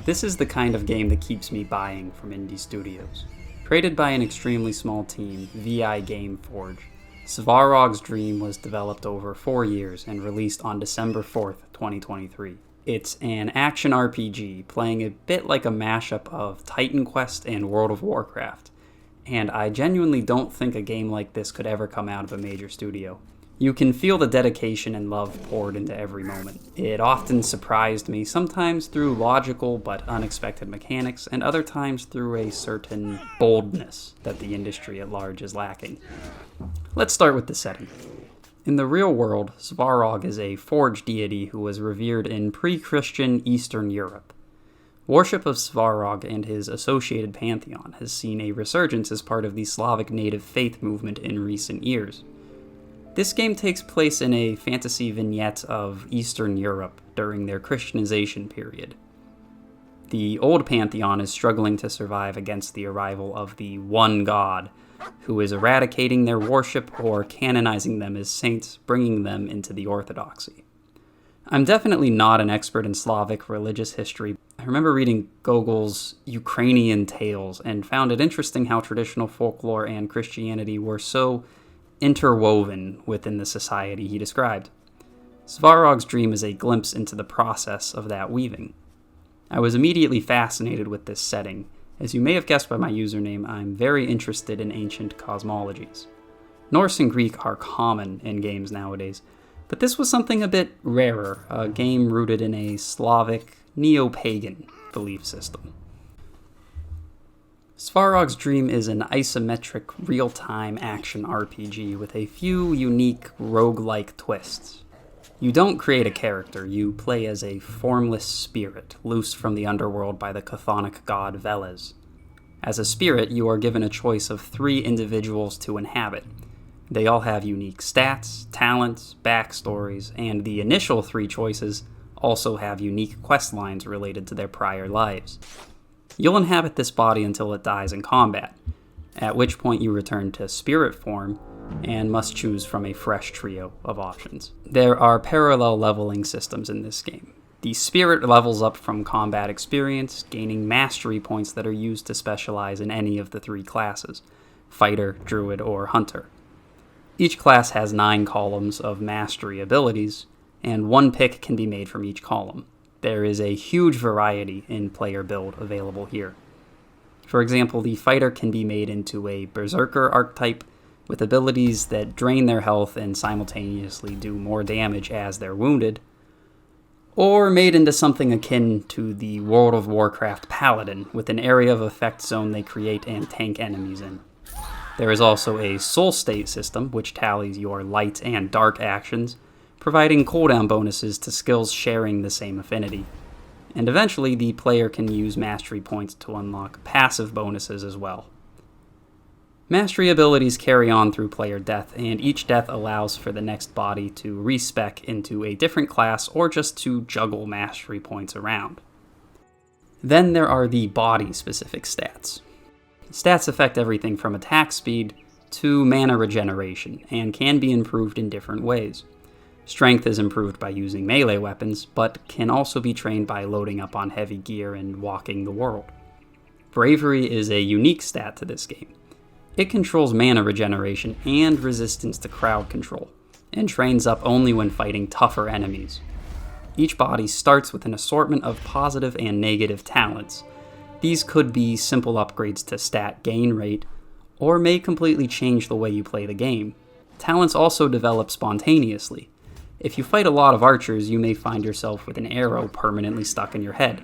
This is the kind of game that keeps me buying from indie studios. Created by an extremely small team, VI Gameforge, Svarog's Dream was developed over 4 years and released on December 4th, 2023. It's an action RPG playing a bit like a mashup of Titan Quest and World of Warcraft, and I genuinely don't think a game like this could ever come out of a major studio. You can feel the dedication and love poured into every moment. It often surprised me, sometimes through logical but unexpected mechanics, and other times through a certain boldness that the industry at large is lacking. Let's start with the setting. In the real world, Svarog is a forge deity who was revered in pre-Christian Eastern Europe. Worship of Svarog and his associated pantheon has seen a resurgence as part of the Slavic native faith movement in recent years. This game takes place in a fantasy vignette of Eastern Europe during their Christianization period. The old pantheon is struggling to survive against the arrival of the one god, who is eradicating their worship or canonizing them as saints, bringing them into the orthodoxy. I'm definitely not an expert in Slavic religious history. I remember reading Gogol's Ukrainian Tales and found it interesting how traditional folklore and Christianity were so interwoven within the society he described. Svarog's Dream is a glimpse into the process of that weaving. I was immediately fascinated with this setting. As you may have guessed by my username, I'm very interested in ancient cosmologies. Norse and Greek are common in games nowadays, but this was something a bit rarer, a game rooted in a Slavic, neo-pagan belief system. Svarog's Dream is an isometric, real-time action RPG with a few unique roguelike twists. You don't create a character, you play as a formless spirit, loosed from the underworld by the chthonic god Veles. As a spirit, you are given a choice of 3 individuals to inhabit. They all have unique stats, talents, backstories, and the initial 3 choices also have unique quest lines related to their prior lives. You'll inhabit this body until it dies in combat, at which point you return to spirit form and must choose from a fresh trio of options. There are parallel leveling systems in this game. The spirit levels up from combat experience, gaining mastery points that are used to specialize in any of the 3 classes: fighter, druid, or hunter. Each class has 9 columns of mastery abilities, and 1 pick can be made from each column. There is a huge variety in player build available here. For example, the fighter can be made into a berserker archetype with abilities that drain their health and simultaneously do more damage as they're wounded, or made into something akin to the World of Warcraft paladin with an area of effect zone they create and tank enemies in. There is also a soul state system which tallies your light and dark actions, providing cooldown bonuses to skills sharing the same affinity. And eventually, the player can use mastery points to unlock passive bonuses as well. Mastery abilities carry on through player death, and each death allows for the next body to respec into a different class or just to juggle mastery points around. Then there are the body-specific stats. Stats affect everything from attack speed to mana regeneration, and can be improved in different ways. Strength is improved by using melee weapons, but can also be trained by loading up on heavy gear and walking the world. Bravery is a unique stat to this game. It controls mana regeneration and resistance to crowd control, and trains up only when fighting tougher enemies. Each body starts with an assortment of positive and negative talents. These could be simple upgrades to stat gain rate, or may completely change the way you play the game. Talents also develop spontaneously. If you fight a lot of archers, you may find yourself with an arrow permanently stuck in your head.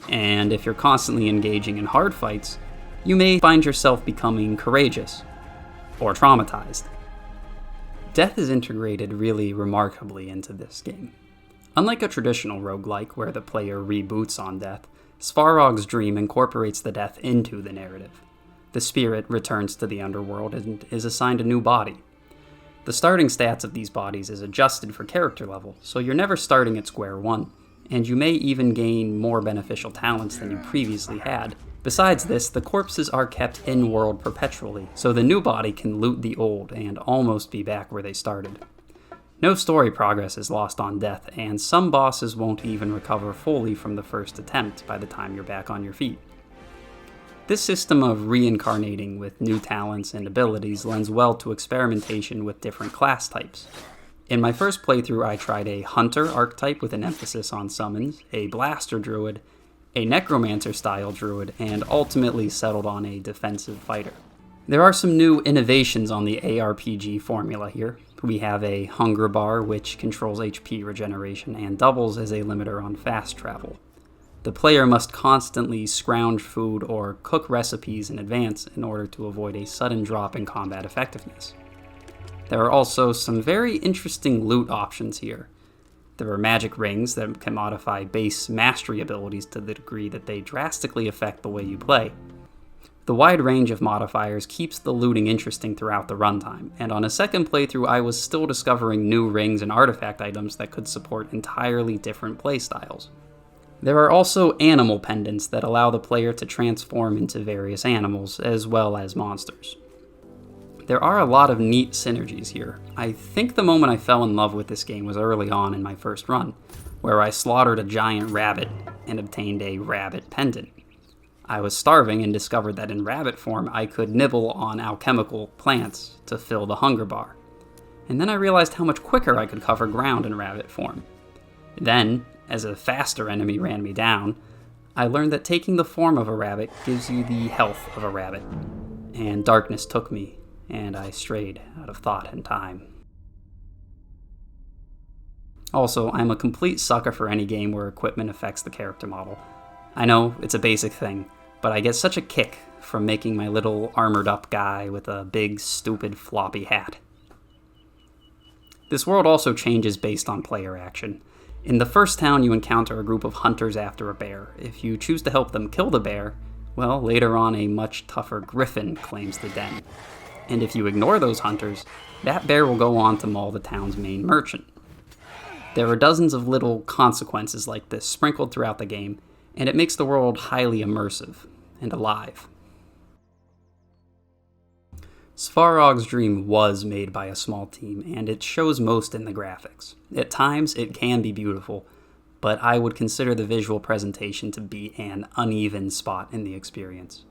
And if you're constantly engaging in hard fights, you may find yourself becoming courageous or traumatized. Death is integrated really remarkably into this game. Unlike a traditional roguelike where the player reboots on death, Svarog's Dream incorporates the death into the narrative. The spirit returns to the underworld and is assigned a new body. The starting stats of these bodies is adjusted for character level, so you're never starting at square one, and you may even gain more beneficial talents than you previously had. Besides this, the corpses are kept in-world perpetually, so the new body can loot the old and almost be back where they started. No story progress is lost on death, and some bosses won't even recover fully from the first attempt by the time you're back on your feet. This system of reincarnating with new talents and abilities lends well to experimentation with different class types. In my first playthrough, I tried a hunter archetype with an emphasis on summons, a blaster druid, a necromancer-style druid, and ultimately settled on a defensive fighter. There are some new innovations on the ARPG formula here. We have a hunger bar, which controls HP regeneration and doubles as a limiter on fast travel. The player must constantly scrounge food or cook recipes in advance in order to avoid a sudden drop in combat effectiveness. There are also some very interesting loot options here. There are magic rings that can modify base mastery abilities to the degree that they drastically affect the way you play. The wide range of modifiers keeps the looting interesting throughout the runtime, and on a second playthrough I was still discovering new rings and artifact items that could support entirely different playstyles. There are also animal pendants that allow the player to transform into various animals, as well as monsters. There are a lot of neat synergies here. I think the moment I fell in love with this game was early on in my first run, where I slaughtered a giant rabbit and obtained a rabbit pendant. I was starving and discovered that in rabbit form I could nibble on alchemical plants to fill the hunger bar. And then I realized how much quicker I could cover ground in rabbit form. Then, as a faster enemy ran me down, I learned that taking the form of a rabbit gives you the health of a rabbit. And darkness took me, and I strayed out of thought and time. Also, I'm a complete sucker for any game where equipment affects the character model. I know, it's a basic thing, but I get such a kick from making my little armored up guy with a big, stupid, floppy hat. This world also changes based on player action. In the first town, you encounter a group of hunters after a bear. If you choose to help them kill the bear, well, later on a much tougher griffin claims the den. And if you ignore those hunters, that bear will go on to maul the town's main merchant. There are dozens of little consequences like this sprinkled throughout the game, and it makes the world highly immersive and alive. Svarog's Dream was made by a small team, and it shows most in the graphics. At times, it can be beautiful, but I would consider the visual presentation to be an uneven spot in the experience.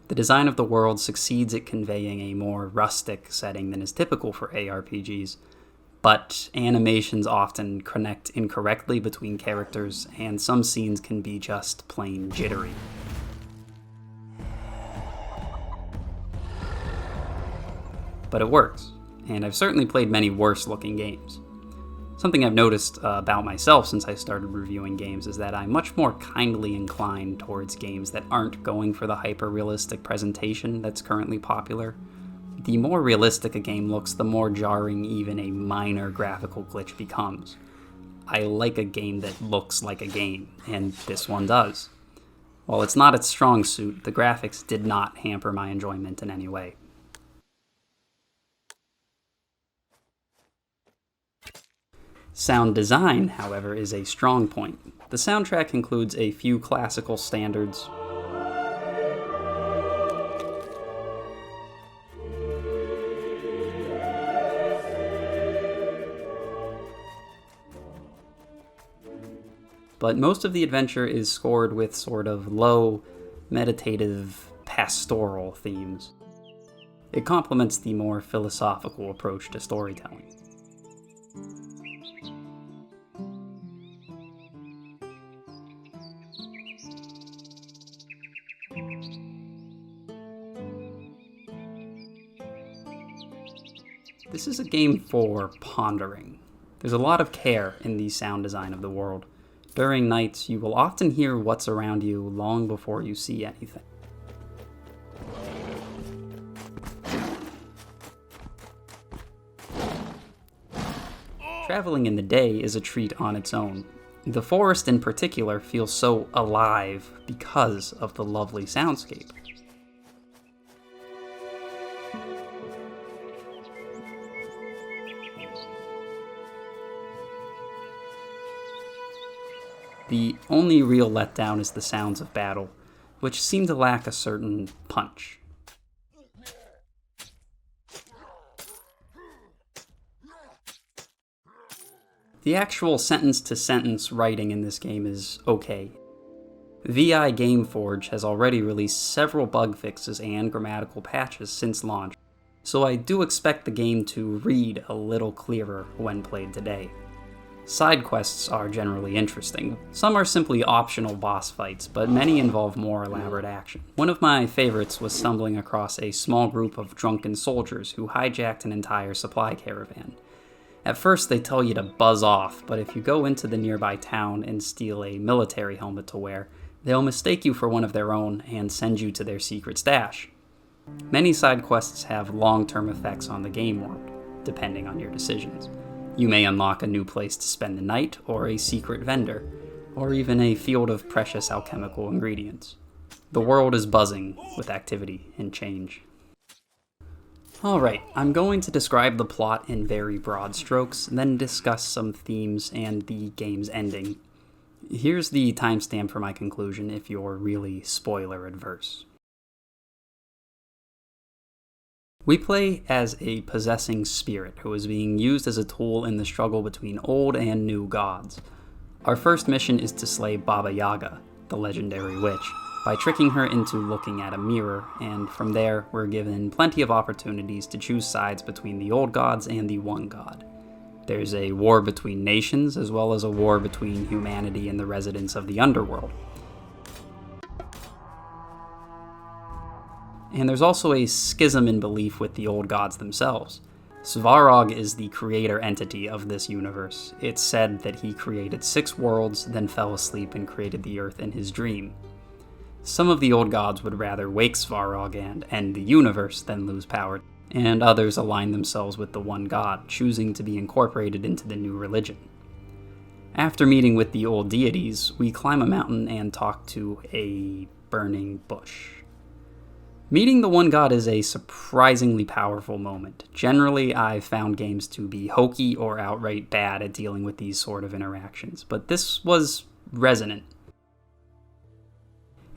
The design of the world succeeds at conveying a more rustic setting than is typical for ARPGs, but animations often connect incorrectly between characters, and some scenes can be just plain jittery. But it works, and I've certainly played many worse-looking games. Something I've noticed about myself since I started reviewing games is that I'm much more kindly inclined towards games that aren't going for the hyper-realistic presentation that's currently popular. The more realistic a game looks, the more jarring even a minor graphical glitch becomes. I like a game that looks like a game, and this one does. While it's not its strong suit, the graphics did not hamper my enjoyment in any way. Sound design, however, is a strong point. The soundtrack includes a few classical standards, but most of the adventure is scored with sort of low, meditative, pastoral themes. It complements the more philosophical approach to storytelling. This is a game for pondering. There's a lot of care in the sound design of the world. During nights, you will often hear what's around you long before you see anything. Traveling in the day is a treat on its own. The forest in particular feels so alive because of the lovely soundscape. The only real letdown is the sounds of battle, which seem to lack a certain punch. The actual sentence-to-sentence writing in this game is okay. VI Gameforge has already released several bug fixes and grammatical patches since launch, so I do expect the game to read a little clearer when played today. Side quests are generally interesting. Some are simply optional boss fights, but many involve more elaborate action. One of my favorites was stumbling across a small group of drunken soldiers who hijacked an entire supply caravan. At first they tell you to buzz off, but if you go into the nearby town and steal a military helmet to wear, they'll mistake you for one of their own and send you to their secret stash. Many side quests have long-term effects on the game world, depending on your decisions. You may unlock a new place to spend the night, or a secret vendor, or even a field of precious alchemical ingredients. The world is buzzing with activity and change. Alright, I'm going to describe the plot in very broad strokes, then discuss some themes and the game's ending. Here's the timestamp for my conclusion if you're really spoiler adverse. We play as a possessing spirit who is being used as a tool in the struggle between old and new gods. Our first mission is to slay Baba Yaga, the legendary witch, by tricking her into looking at a mirror, and from there we're given plenty of opportunities to choose sides between the old gods and the one god. There's a war between nations, as well as a war between humanity and the residents of the underworld. And there's also a schism in belief with the old gods themselves. Svarog is the creator entity of this universe. It's said that he created 6 worlds, then fell asleep and created the earth in his dream. Some of the old gods would rather wake Svarog and end the universe than lose power, and others align themselves with the one god, choosing to be incorporated into the new religion. After meeting with the old deities, we climb a mountain and talk to a burning bush. Meeting the one god is a surprisingly powerful moment. Generally, I've found games to be hokey or outright bad at dealing with these sort of interactions, but this was resonant.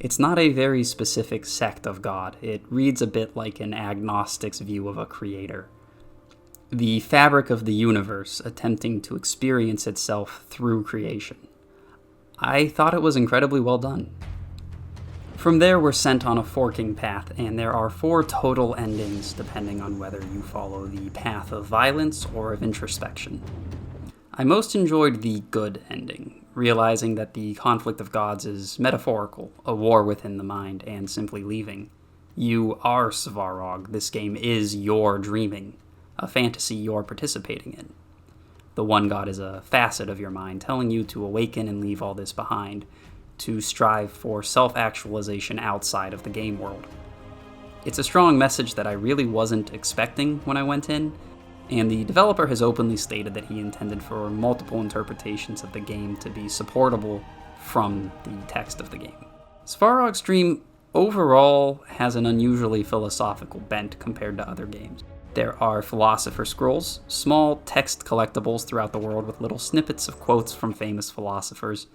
It's not a very specific sect of God. It reads a bit like an agnostic's view of a creator. The fabric of the universe attempting to experience itself through creation. I thought it was incredibly well done. From there, we're sent on a forking path, and there are 4 total endings depending on whether you follow the path of violence or of introspection. I most enjoyed the good ending, realizing that the conflict of gods is metaphorical, a war within the mind, and simply leaving. You are Svarog. This game is your dreaming, a fantasy you're participating in. The one god is a facet of your mind, telling you to awaken and leave all this behind, to strive for self-actualization outside of the game world. It's a strong message that I really wasn't expecting when I went in, and the developer has openly stated that he intended for multiple interpretations of the game to be supportable from the text of the game. Svarog's Dream overall has an unusually philosophical bent compared to other games. There are philosopher scrolls, small text collectibles throughout the world with little snippets of quotes from famous philosophers,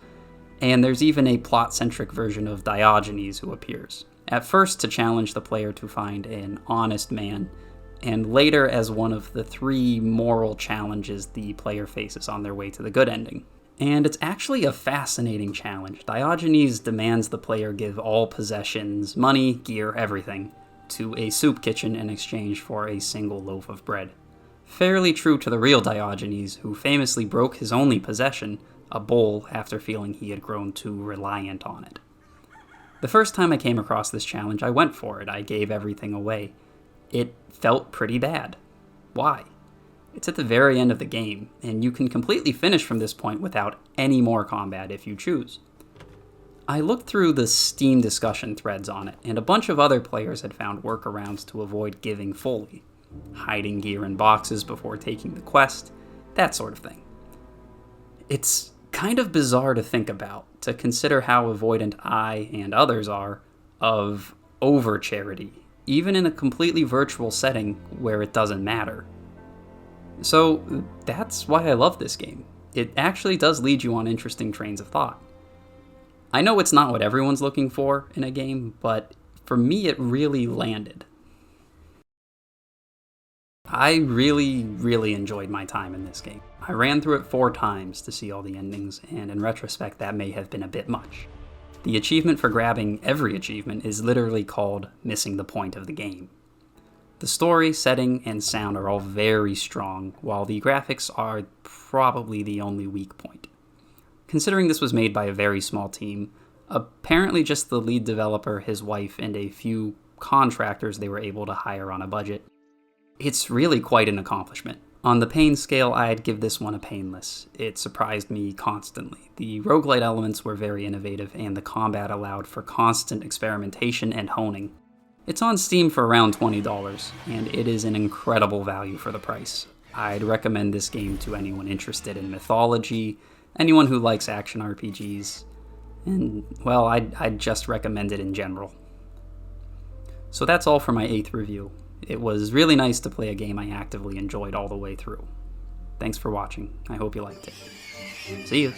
and there's even a plot-centric version of Diogenes who appears, at first to challenge the player to find an honest man, and later as one of the 3 moral challenges the player faces on their way to the good ending. And it's actually a fascinating challenge. Diogenes demands the player give all possessions, money, gear, everything, to a soup kitchen in exchange for a single loaf of bread. Fairly true to the real Diogenes, who famously broke his only possession, a bowl, after feeling he had grown too reliant on it. The first time I came across this challenge, I went for it. I gave everything away. It felt pretty bad. Why? It's at the very end of the game, and you can completely finish from this point without any more combat if you choose. I looked through the Steam discussion threads on it, and a bunch of other players had found workarounds to avoid giving fully. Hiding gear in boxes before taking the quest, that sort of thing. It's kind of bizarre to think about, to consider how avoidant I and others are of over-charity, even in a completely virtual setting where it doesn't matter. So that's why I love this game. It actually does lead you on interesting trains of thought. I know it's not what everyone's looking for in a game, but for me it really landed. I really enjoyed my time in this game. I ran through it 4 times to see all the endings, and in retrospect that may have been a bit much. The achievement for grabbing every achievement is literally called missing the point of the game. The story, setting, and sound are all very strong, while the graphics are probably the only weak point. Considering this was made by a very small team, apparently just the lead developer, his wife, and a few contractors they were able to hire on a budget, it's really quite an accomplishment. On the pain scale, I'd give this one a painless. It surprised me constantly. The roguelite elements were very innovative, and the combat allowed for constant experimentation and honing. It's on Steam for around $20, and it is an incredible value for the price. I'd recommend this game to anyone interested in mythology, anyone who likes action RPGs, and, well, I'd just recommend it in general. So that's all for my 8th review. It was really nice to play a game I actively enjoyed all the way through. Thanks for watching. I hope you liked it. See you!